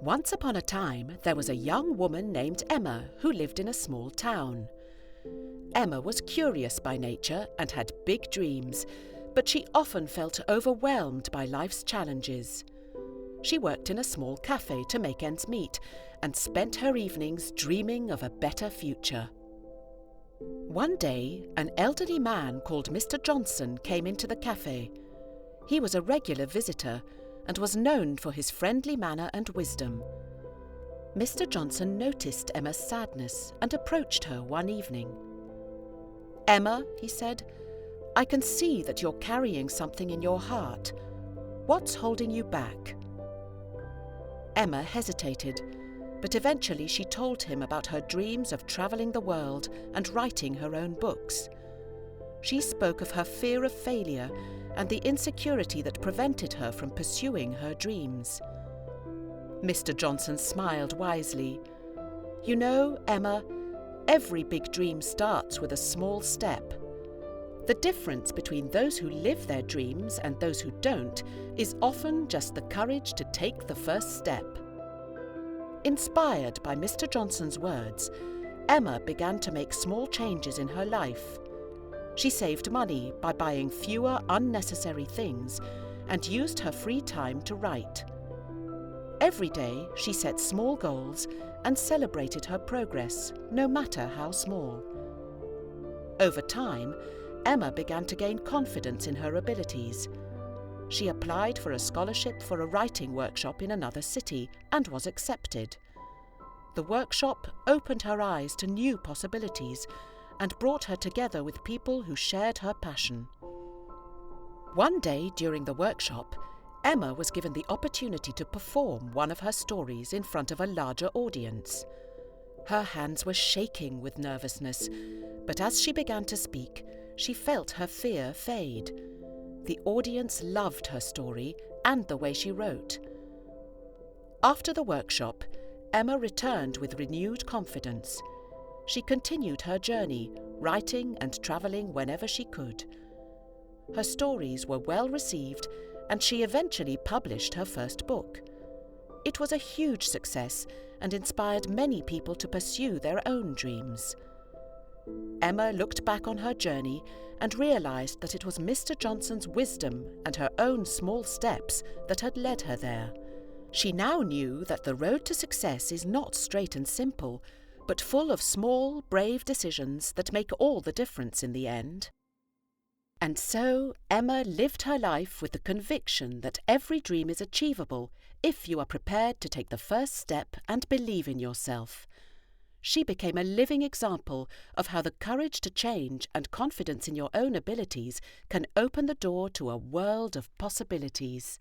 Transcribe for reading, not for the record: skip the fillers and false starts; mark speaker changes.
Speaker 1: Once upon a time, there was a young woman named Emma who lived in a small town. Emma was curious by nature and had big dreams, but she often felt overwhelmed by life's challenges. She worked in a small café to make ends meet and spent her evenings dreaming of a better future. One day, an elderly man called Mr. Johnson came into the café. He was a regular visitor and was known for his friendly manner and wisdom. Mr. Johnson noticed Emma's sadness and approached her one evening. "Emma," he said, "I can see that you're carrying something in your heart. What's holding you back?" Emma hesitated, but eventually she told him about her dreams of travelling the world and writing her own books. She spoke of her fear of failure and the insecurity that prevented her from pursuing her dreams. Mr. Johnson smiled wisely. "You know, Emma, every big dream starts with a small step. The difference between those who live their dreams and those who don't is often just the courage to take the first step." Inspired by Mr. Johnson's words, Emma began to make small changes in her life. She saved money by buying fewer unnecessary things and used her free time to write. Every day she set small goals and celebrated her progress, no matter how small. Over time, Emma began to gain confidence in her abilities. She applied for a scholarship for a writing workshop in another city and was accepted. The workshop opened her eyes to new possibilities and brought her together with people who shared her passion. One day during the workshop, Emma was given the opportunity to perform one of her stories in front of a larger audience. Her hands were shaking with nervousness, but as she began to speak, she felt her fear fade. The audience loved her story and the way she wrote. After the workshop, Emma returned with renewed confidence. She continued her journey, writing and travelling whenever she could. Her stories were well received, and she eventually published her first book. It was a huge success and inspired many people to pursue their own dreams. Emma looked back on her journey and realised that it was Mr. Johnson's wisdom and her own small steps that had led her there. She now knew that the road to success is not straight and simple, but full of small, brave decisions that make all the difference in the end. And so Emma lived her life with the conviction that every dream is achievable if you are prepared to take the first step and believe in yourself. She became a living example of how the courage to change and confidence in your own abilities can open the door to a world of possibilities.